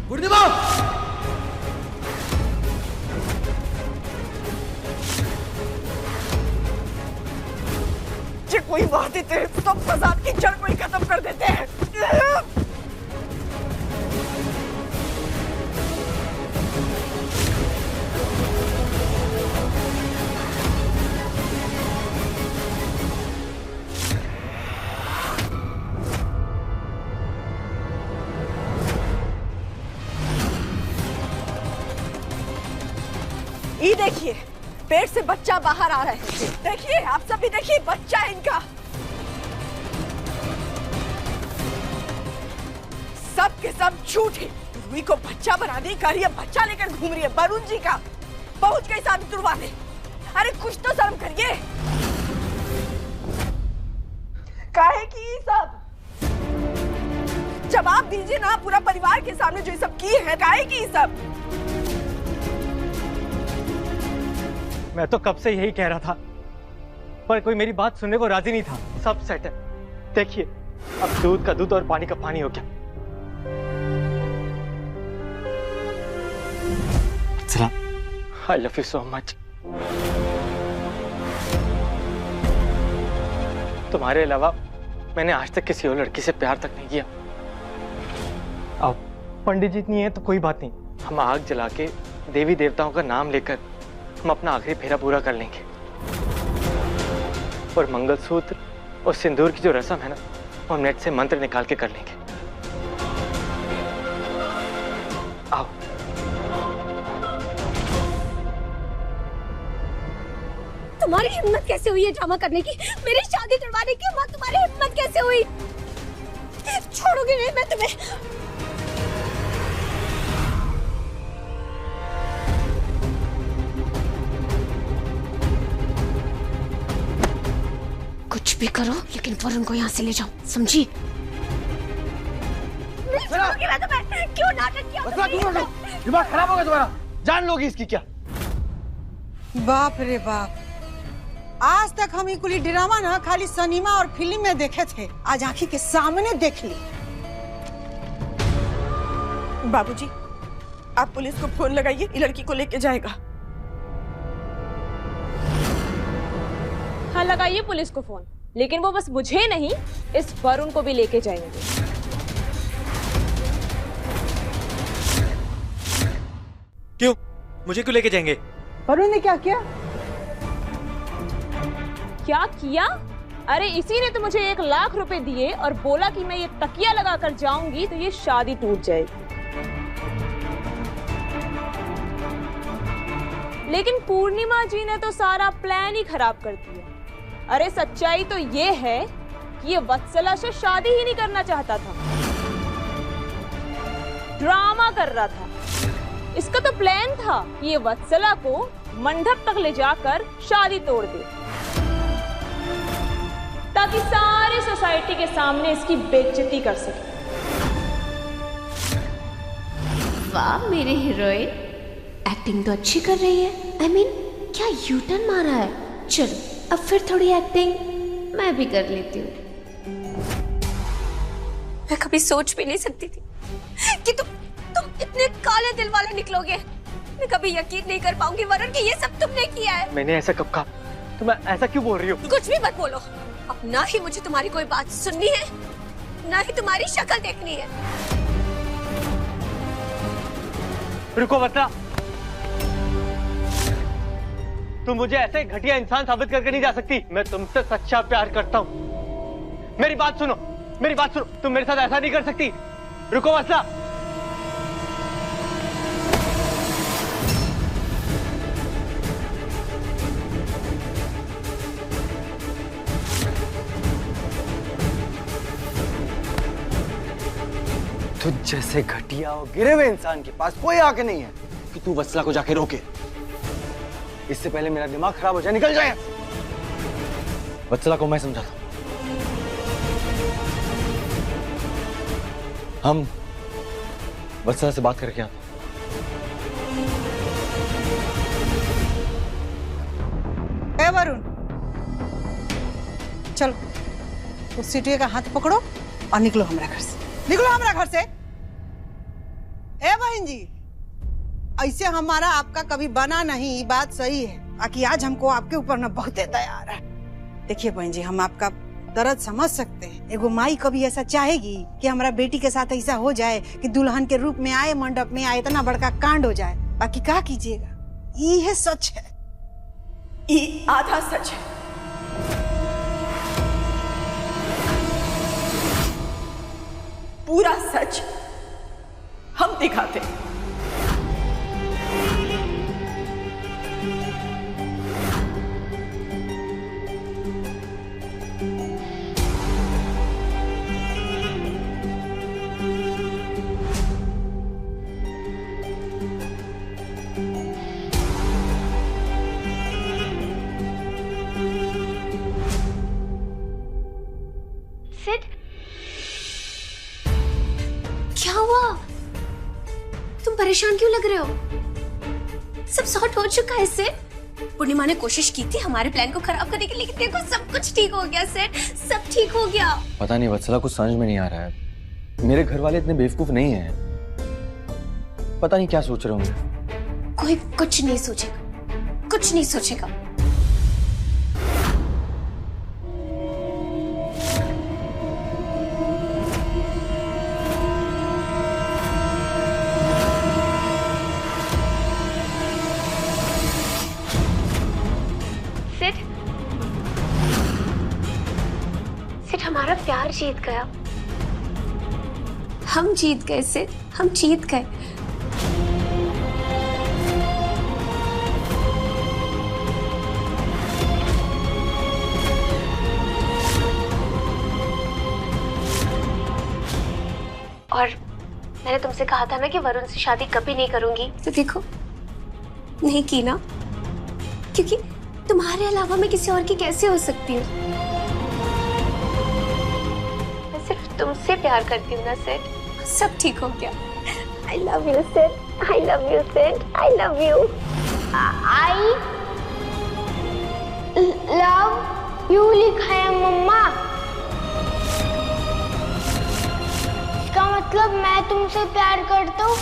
पूर्णिमा! ये कोई बात ही तेरे सब फसाद की जड़ को ही खत्म कर देते हैं। ये देखिए, पेट से बच्चा बाहर आ रहा है। देखिए, आप सब भी देखिए, बच्चा है इनका। सब के सब झूठ है। रूही को बच्चा बनाने का रही है, बच्चा लेकर घूम रही है। वरुण जी का पहुंच गई शादी तुड़वाने। अरे कुछ तो शर्म करिए। काहे की सब जवाब दीजिए ना, पूरा परिवार के सामने जो ये सब की है, काहे की सब। मैं तो कब से यही कह रहा था, पर कोई मेरी बात सुनने को राजी नहीं था। सब सेट है, देखिए अब दूध का दूध और पानी का पानी हो गया। वत्सला, I love you so much। तुम्हारे अलावा मैंने आज तक किसी और लड़की से प्यार तक नहीं किया। अब पंडित जी नहीं है तो कोई बात नहीं, हम आग जला के देवी देवताओं का नाम लेकर हम अपना आखिरी फेरा पूरा कर लेंगे। और मंगलसूत्र और सिंदूर की जो रस्म है ना, वो हम नेट से मंत्र निकाल के कर लेंगे। आओ। तुम्हारी हिम्मत कैसे हुई है ड्रामा करने की? मेरी शादी तुड़वाने की माँ, तुम्हारी हिम्मत कैसे हुई? छोड़ोगे नहीं मैं तुम्हें। कुछ भी करो, लेकिन वरुण को यहाँ से ले जाओ, समझी? क्यों नाटक किया? दिमाग खराब होगा तुम्हारा, जान लोगी इसकी क्या? बाप रे बाप, आज तक हम ये कुली ड्रामा ना खाली सिनेमा और फिल्म में देखे थे, आज आंखी के सामने देख ली। बाबूजी, आप पुलिस को फोन लगाइए, ये लड़की को लेके जाएगा। हाँ लगाइए पुलिस को फोन, लेकिन वो बस मुझे नहीं, इस वरुण को भी लेके जाएंगे। क्यों? मुझे क्यों लेके जाएंगे? वरुण ने क्या किया? क्या किया? अरे इसी ने तो मुझे 1 लाख रुपए दिए और बोला कि मैं ये तकिया लगाकर जाऊंगी तो ये शादी टूट जाएगी। लेकिन पूर्णिमा जी ने तो सारा प्लान ही खराब कर दिया। अरे सच्चाई तो ये है कि ये वत्सला से शादी ही नहीं करना चाहता था, ड्रामा कर रहा था। इसका तो प्लान था कि ये वत्सला को मंडप तक ले जाकर शादी तोड़ दे, ताकि सारी सोसाइटी के सामने इसकी बेइज्जती कर सके। वाह मेरी हीरोइन, एक्टिंग तो अच्छी कर रही है। I mean, क्या यू टर्न मारा है। चलो अब फिर थोड़ी एक्टिंग मैं भी कर लेती हूँ। मैं कभी सोच भी नहीं सकती थी कि तुम इतने काले दिल वाले निकलोगे। मैं कभी यकीन नहीं कर पाऊंगी वरुण कि ये सब तुमने किया है। मैंने ऐसा कब कहा? तुम ऐसा क्यों बोल रही हो? कुछ भी मत बोलो। अब ना ही मुझे तुम्हारी कोई बात सुननी है, ना ही तुम्हारी शक्ल देखनी है। रुको वत्सला, तुम मुझे ऐसे घटिया इंसान साबित करके नहीं जा सकती। मैं तुमसे सच्चा प्यार करता हूँ। मेरी बात सुनो, मेरी बात सुनो। तुम मेरे साथ ऐसा नहीं कर सकती। रुको वत्सला। तुझ जैसे घटिया और गिरे हुए इंसान के पास कोई आके नहीं है कि तू वत्सला को जाके रोके। इससे पहले मेरा दिमाग खराब हो जाए, निकल जाए। वत्सला को मैं समझाता हूं। हम वत्सला से बात करके आते। ए वरुण, चलो उस सीटिया का हाथ पकड़ो और निकलो हमारे घर से। निकलो हमारे घर से। ए बहन जी, ऐसे हमारा आपका कभी बना नहीं, ये बात सही है। बाकी आज हमको आपके ऊपर ना बहुत दया आ रहा है। देखिए बहन जी, हम आपका दर्द समझ सकते हैं। एगो माई कभी ऐसा चाहेगी कि हमारा बेटी के साथ ऐसा हो जाए कि दुल्हन के रूप में आए, मंडप में आए, इतना बड़का कांड हो जाए। बाकी क्या कीजिएगा, ये है सच है। ये आधा सच है। पूरा सच हम दिखाते हैं। सिड, क्या हुआ? तुम परेशान क्यों लग रहे हो? सब सॉर्ट हो चुका है सिड। पूर्णिमा ने कोशिश की थी हमारे प्लान को खराब करने के लिए, लेकिन देखो सब कुछ ठीक हो गया सिड, सब ठीक हो गया। पता नहीं वत्सला, कुछ समझ में नहीं आ रहा है। मेरे घर वाले इतने बेवकूफ नहीं हैं। पता नहीं क्या सोच रहे होंगे। कोई कुछ नहीं सोचेगा, कुछ नहीं सोचेगा। सिड, हमारा प्यार जीत गया। हम जीत गए सिड, हम जीत गए। और मैंने तुमसे कहा था ना कि वरुण से शादी कभी नहीं करूंगी, तो देखो नहीं की ना, क्योंकि तुम्हारे अलावा मैं किसी और की कैसे हो सकती हूँ? मैं सिर्फ तुमसे प्यार करती हूँ ना सिड। सब ठीक हो गया। I love you Sid, I love you Sid, I love you, I love you लिखा है मम्मा। इसका मतलब मैं तुमसे प्यार करता हूँ।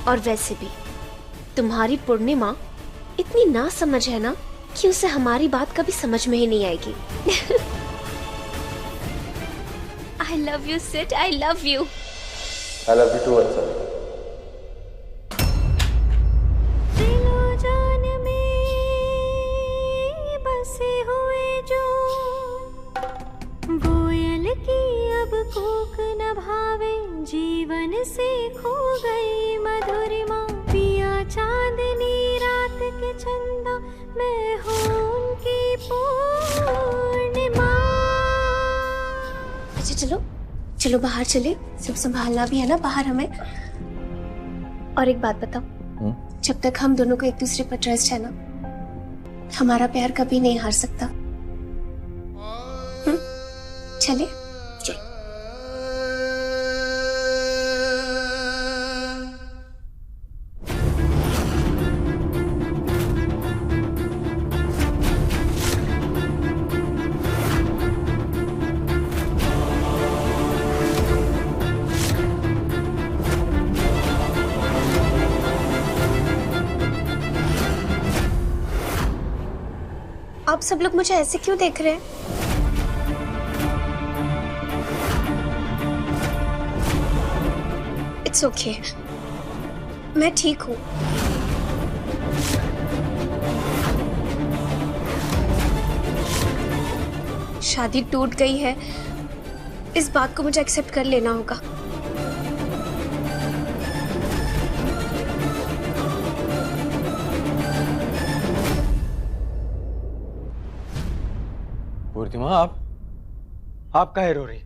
और वैसे भी तुम्हारी पूर्णिमा इतनी ना समझ है ना कि उसे हमारी बात कभी समझ में ही नहीं आएगी। I love you Sid, I love you। I love you too, वत्सला। कूक न भावे जीवन से खो गई मधुरिमा, पिया चांदनी रात के चंदा, मैं हूँ उनकी पूर्णिमा। अच्छा चलो चलो बाहर चले, सब संभालना भी है ना बाहर हमें। और एक बात बताओ, जब तक हम दोनों को एक दूसरे पर ट्रस्ट है ना, हमारा प्यार कभी नहीं हार सकता। चले आप सब लोग मुझे ऐसे क्यों देख रहे हैं? इट्स ओके, मैं ठीक हूँ। शादी टूट गई है, इस बात को मुझे एक्सेप्ट कर लेना होगा। पूर्णिमा, आप काहे रो रही?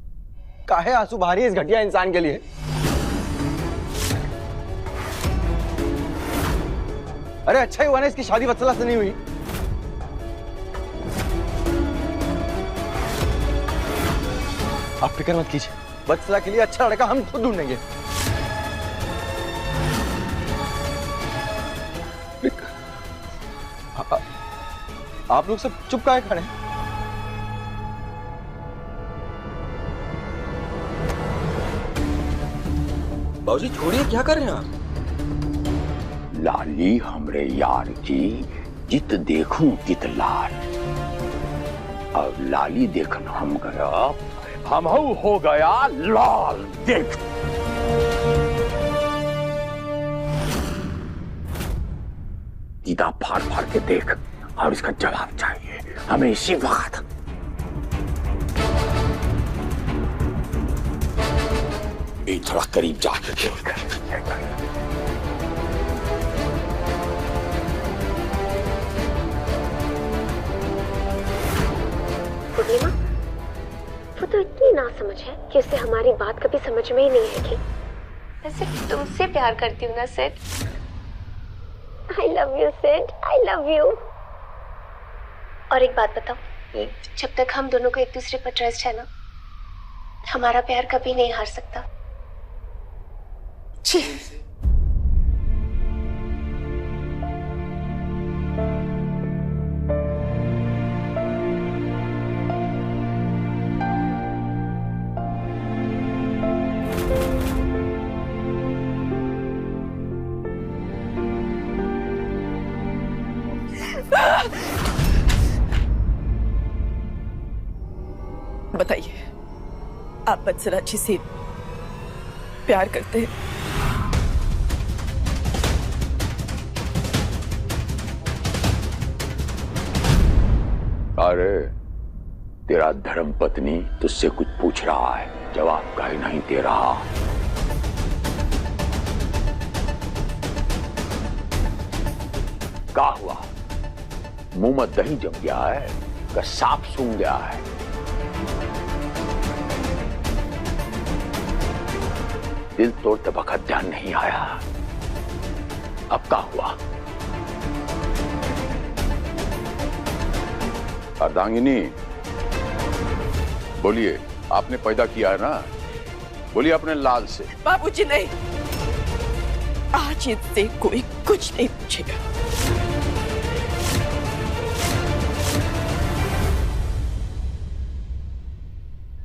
काहे आंसू बहा रही है इस घटिया इंसान के लिए? अरे अच्छा ही हुआ ना इसकी शादी वत्सला से नहीं हुई। आप फिक्र मत कीजिए, वत्सला के लिए अच्छा लड़का हम खुद ढूंढेंगे। आप लोग सब चुप काहे खड़े हैं? बाबूजी छोड़िए, क्या कर रहे हैं आप? लाली हमरे यार की जित देखूं तित लाल। अब लाली देखन हम गया, हम हो गया लाल। देख सीधा फाड़ फाड़ के देख, और इसका जवाब चाहिए हमें इसी वक्त। थोड़ा करीब जाकर देख। पूर्णिमा, वो तो इतनी नासमझ है कि उसे हमारी बात कभी समझ में ही नहीं आएगी। मैं सिर्फ तुमसे प्यार करती हूँ ना Sid. I love you Sid, I love you। और एक बात बताओ, जब तक हम दोनों को एक दूसरे पर ट्रस्ट है ना, हमारा प्यार कभी नहीं हार सकता। बताइए, आप वत्सला जी से प्यार करते हैं? अरे तेरा धर्म पत्नी तुझसे कुछ पूछ रहा है, जवाब का ही नहीं दे रहा। क्या हुआ? मुंह में दही जम गया है का सांप सूंघ गया है? दिल तोड़ते वक्त ध्यान नहीं आया, अब क्या हुआ? अर्धांगिनी बोलिए, आपने पैदा किया है ना, बोलिए अपने लाल से। बाबूजी नहीं, आज इससे कोई कुछ नहीं पूछेगा।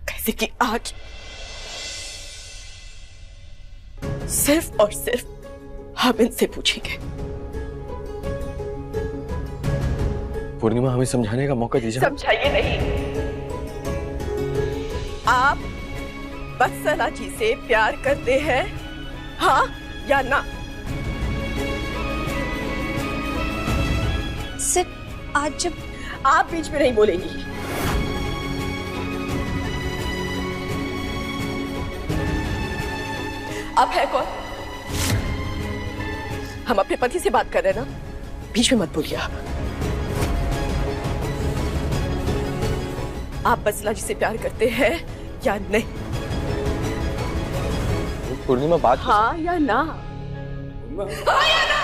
कैसे कि आज सिर्फ और सिर्फ हम इनसे पूछेंगे। पूर्णिमा, हमें समझाने का मौका दीजिए। समझाइए नहीं, आप वत्सला जी से प्यार करते हैं, हाँ या ना? सिर्फ आज जब आप बीच में नहीं बोलेंगी। आप है कौन? हम अपने पति से बात कर रहे हैं ना, बीच में मत बोलिए आप वत्सला जी से प्यार करते हैं या नहीं? पूर्णिमा, बात हाँ या ना? हाँ या ना?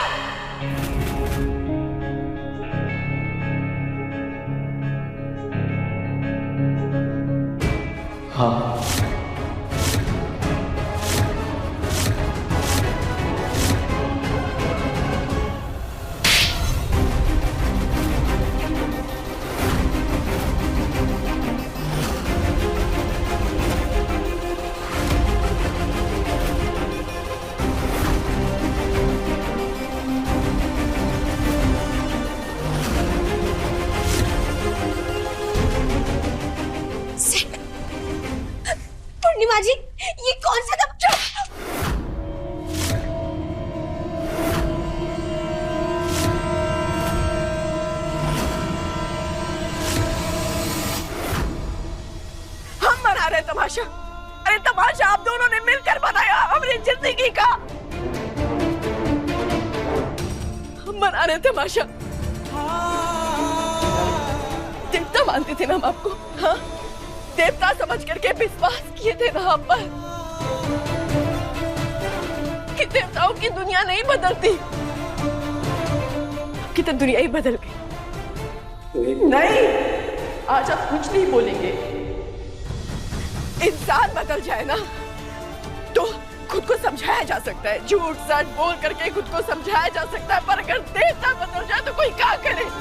हाँ। पूर्णिमा जी, ये कौन सा दफ्तर? हम बना रहे तमाशा। अरे तमाशा आप दोनों ने मिलकर बनाया हमारी जिंदगी का। हम बना रहे तमाशा। देवता मानते थे ना हम आपको, हाँ? देवता समझ करके विश्वास किए थे ना आप पर कि देवताओं की दुनिया नहीं बदलती, कि तो दुनिया ही बदल गई। नहीं, आज आप कुछ नहीं बोलेंगे। इंसान बदल जाए ना तो खुद को समझाया जा सकता है, झूठ सच बोल करके खुद को समझाया जा सकता है, पर अगर देवता बदल जाए तो कोई क्या करे?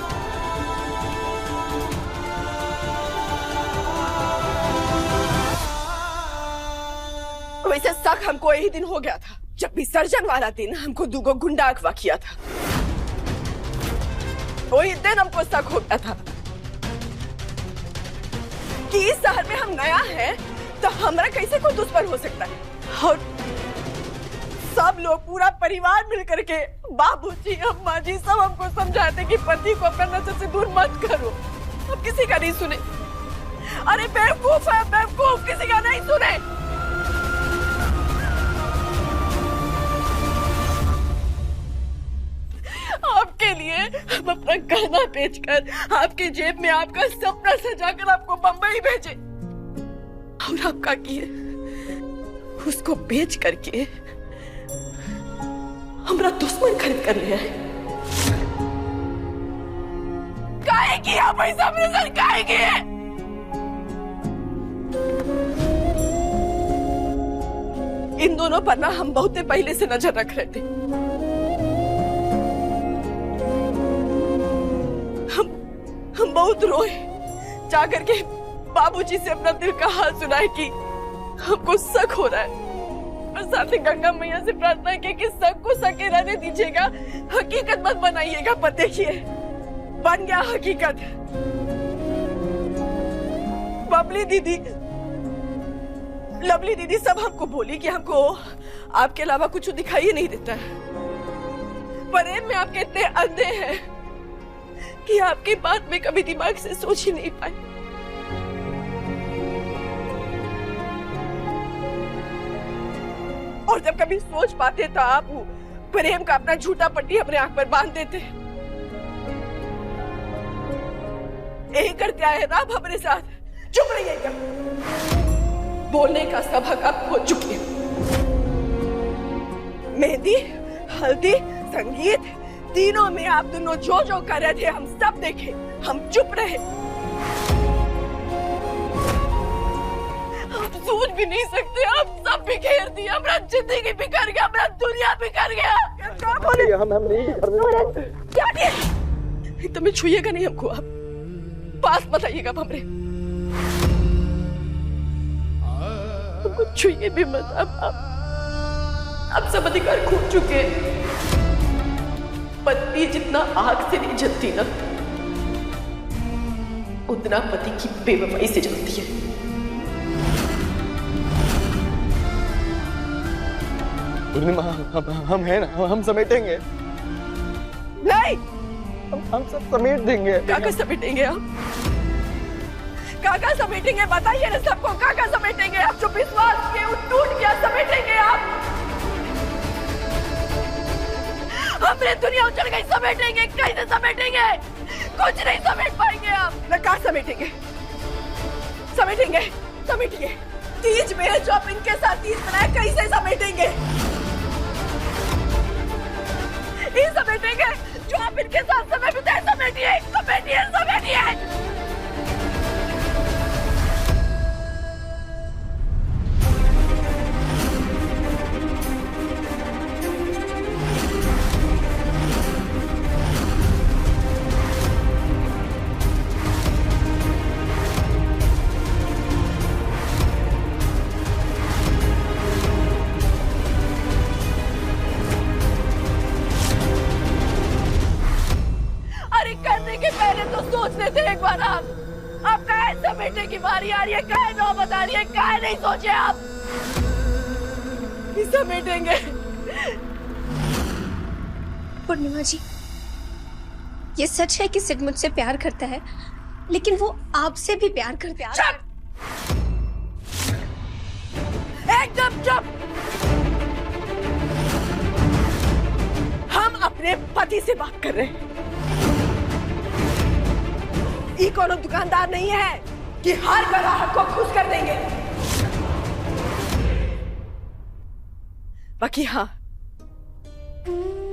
वैसे शक हमको यही दिन हो गया था जब विसर्जन वाला दिन हमको दूगो गुंडा अगवा किया था, वही दिन हमको शक हो गया था कि इस शहर में हम नया है तो हमारा कैसे कोई दुश्मन हो सकता है। और सब लोग, पूरा परिवार मिलकर के, बाबूजी, अम्मा जी, सब हमको समझाते कि पति को अपना नजर से दूर मत करो। अब किसी का नहीं सुने। अरे बेवकूफ है, बेवकूफ, किसी का नहीं सुने। आपके लिए हम अपना गहना बेचकर, आपके जेब में आपका सपना सजाकर आपको बंबई भेजे, और आप क्या किए? उसको बेच करके हमारा दुश्मन खरीद कर लिया है। काहे किया पैसा मेरे, काहे किए? इन दोनों पर ना हम बहुत पहले से नजर रख रहे थे। हम बहुत रोए, जाकर के बाबूजी से अपना दिल का हाल सुनाए कि हमको शक हो रहा है, और साथ ही गंगा मैया से प्रार्थना की कि शक को शक रहने दीजिएगा, हकीकत मत बनाइएगा। पर देखिए, बन गया हकीकत। बबली दीदी, लवली दीदी सब हमको बोली कि हमको आपके अलावा कुछ दिखाई नहीं देता है। प्रेम में आपके इतने अंधे हैं कि आपकी बात में कभी दिमाग से सोच ही नहीं पाए। और जब कभी सोच पाते तो आप प्रेम का अपना झूठा पट्टी अपने आंख पर बांध देते। यही करते आए ना आप हमारे साथ। चुप रहिएगा, बोलने का सब हक आप खो चुके। मेहंदी, हल्दी, संगीत, तीनों में आप दोनों जो जो कर रहे थे हम सब देखे, हम चुप रहे। आप सोच भी नहीं सकते, आप सब बिखेर दिया, हमारा जिंदगी बिखर गया, हमारा दुनिया बिखर गया। क्या बोले? हम नहीं बिखरने। क्या किए? एकदम छुइएगा नहीं हमको, आप पास मत आइएगा हमरे, हमको छुइए भी मत। आप सब अधिकार खो चुके। पत्नी जितना आग से नहीं जलती ना, उतना पति की बेवफाई से जलती है। पूर्णिमा, हम हैं ना, हम समेटेंगे। नहीं, हम सब समेट देंगे। क्या समेटेंगे आप? क्या समेटेंगे? बताइए ना सबको, क्या समेटेंगे आप? जो विश्वास के टूट गया, समेटेंगे आप? हमने दुनिया उजड़ गई, समेटेंगे? कैसे समेटेंगे? कुछ नहीं समेट पाएंगे आप। ना क्या समेटेंगे? समेटेंगे, समेटिए। तीज में जो आप इनके साथ तीज मनाए, कैसे समेटेंगे? ये समेटेंगे जो आप इनके साथ समय बिताए, समेटिए, समेटिए, समेटिए। बेटे की बारी आ रही है, काहे नौबत आ रही है, काहे नहीं सोचे आप? समेटेंगे। पूर्णिमा जी, ये सच है कि सिड मुझसे प्यार करता है, लेकिन वो आपसे भी प्यार करते हैं। चुप! एकदम चुप! हम अपने पति से बात कर रहे हैं। ये कोनो दुकानदार नहीं है कि हर ग्राहक को खुश कर देंगे। बाकी हाँ,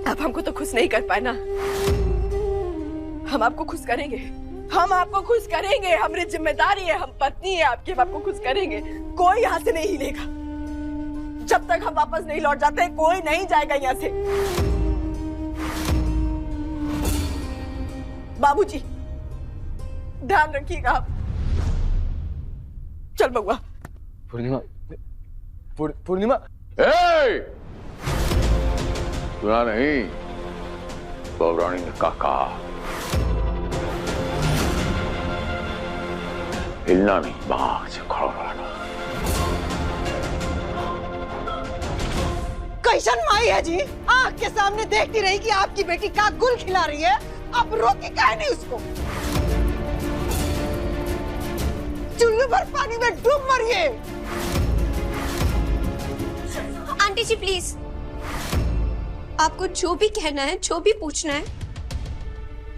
अब हमको तो खुश नहीं कर पाए ना। हम आपको खुश करेंगे, हम आपको खुश करेंगे। हमारी जिम्मेदारी है, हम पत्नी है आपकी, हम आपको खुश करेंगे। कोई यहाँ से नहीं हिलेगा जब तक हम वापस नहीं लौट जाते। कोई नहीं जाएगा यहाँ से। बाबूजी, ध्यान रखिएगा आप। चल बउआ। पूर्णिमा, पूर्णिमा। ए! सुना नहीं? पौराणी ने कहा हिलना नहीं, बाग से खड़ा रहना। कैसन माई है जी, आँख के सामने देखती रही कि आपकी बेटी का गुल खिला रही है, आप रोके काहे नहीं उसको? चुल्लू भर पानी में डूब मरिए। आंटी जी प्लीज, आपको जो भी कहना है, जो भी पूछना है,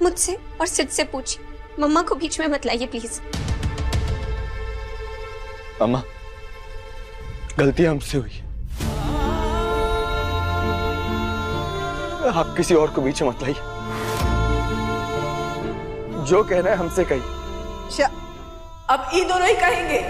मुझसे और सिद्ध से पूछिए। मम्मा को बीच में मत लाइए प्लीज। अम्मा, गलती हमसे हुई है, आप किसी और को बीच में मत लाइए। जो कहना है हमसे कहिए। अब ये दोनों ही कहेंगे।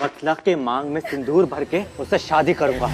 वत्सला के मांग में सिंदूर भर के उससे शादी करूंगा।